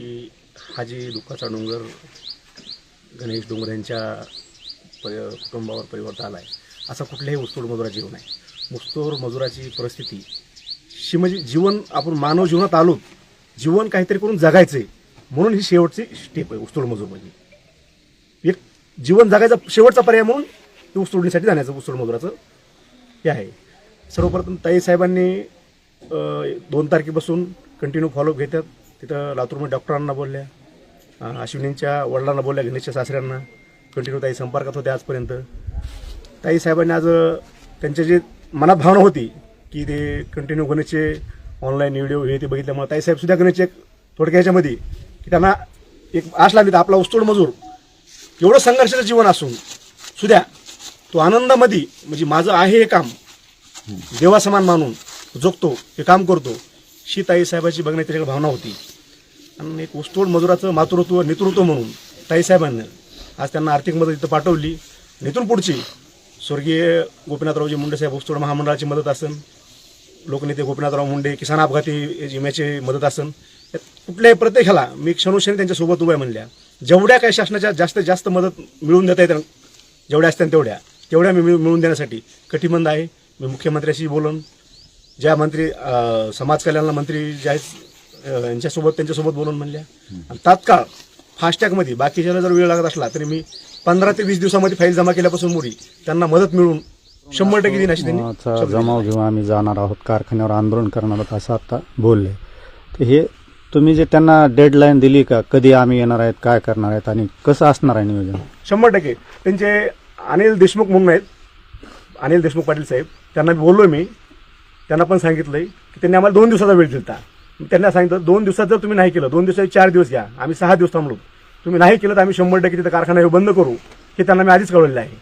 की हा जी दुःखाचा डोंगर गणेश डोंगर यांच्या कुटुंबावर परिवर्तन आला आहे, असा कुठल्याही ऊसतोड मजुराची जीवन आहे. ऊसतोड मजुराची परिस्थिती म्हणजे जीवन, आपण मानव जीवनात आलो, जीवन काहीतरी करून जगायचं आहे म्हणून ही शेवटची स्टेप आहे ऊसतोड मजूर. म्हणजे एक जीवन जगायचा शेवटचा पर्याय म्हणून ते ऊसतोडणीसाठी जाण्याचं ऊसतोड मजुराचं हे आहे. सर्वप्रथम ताई साहेबांनी 2 तारखेपासून कंटिन्यू फॉलोअप घेतात. तिथं लातूरमध्ये डॉक्टरांना बोलल्या, अश्विनींच्या वडिलांना बोलल्या, गणेशच्या सासऱ्यांना कंटिन्यू ताई संपर्कात होत्या आजपर्यंत. ताई साहेबांनी आज त्यांच्या जे मनात भावना होती की ते कंटिन्यू गणेशचे ऑनलाईन व्हिडिओ हे ते बघितल्यामुळे ताईसाहेब सुद्धा गणेशचे थोडक्या ह्याच्यामध्ये की त्यांना एक आश लागली, तर आपला ऊसतोड मजूर एवढं संघर्षाचं जीवन असून सुद्धा तो आनंदामध्ये, म्हणजे माझं आहे हे काम देवासमान मानून जगतो, हे काम करतो, ही ताईसाहेबाची बघण्याची त्याच्याकडे भावना होती. आणि एक ऊसतोड मजुराचं मातृत्व नेतृत्व म्हणून ताईसाहेबांनी आज त्यांना आर्थिक मदत इथं पाठवली. इथून पुढची स्वर्गीय गोपीनाथरावजी मुंडे साहेब ऊसतोड महामंडळाची मदत असेल, लोकनेते गोपीनाथराव मुंडे किसान अपघाती विम्याची मदत असेल, कुठल्याही प्रत्येक ह्याला मी क्षणोक्षणी त्यांच्यासोबत उभा म्हणल्या. जेवढ्या काही शासनाच्या जास्तीत जास्त मदत मिळवून देता येतात, जेवढ्या असतात तेवढ्या मी मिळवून देण्यासाठी कटिबद्ध आहे. मी मुख्यमंत्र्याशी बोलून, ज्या मंत्री समाज कल्याण मंत्री जे आहेत त्यांच्यासोबत बोलून म्हणल्या. आणि तात्काळ फास्टॅगमध्ये बाकीच्याला जर वेळ लागत असला तरी मी 15 ते 20 दिवसामध्ये फाईल जमा केल्यापासून मुरी त्यांना मदत मिळून 100% देईन अशी त्यांनी जमाव घेऊन आम्ही जाणार आहोत, कारखान्यावर आंदोलन करणार आहोत असं आता बोलले. तर हे तुम्ही जे त्यांना डेडलाईन दिली का, कधी आम्ही येणार आहेत, काय करणार आहेत आणि कसं असणार आहे नियोजन? 100% त्यांचे अनिल देशमुख म्हणून आहेत, अनिल देशमुख पाटील साहेब, त्यांना बोललो मी, त्यांना पण सांगितलंय की त्यांनी आम्हाला 2 दिवसाचा वेळ दिला. त्यांना सांगितलं 2 दिवसात जर तुम्ही नाही केलं, 2 दिवसाचे 4 दिवस घ्या, आम्ही 6 दिवस थांबलो, तुम्ही नाही केलं तर आम्ही 100% तिथं कारखाना बंद करू, हे त्यांना मी आधीच कळवलेलं आहे.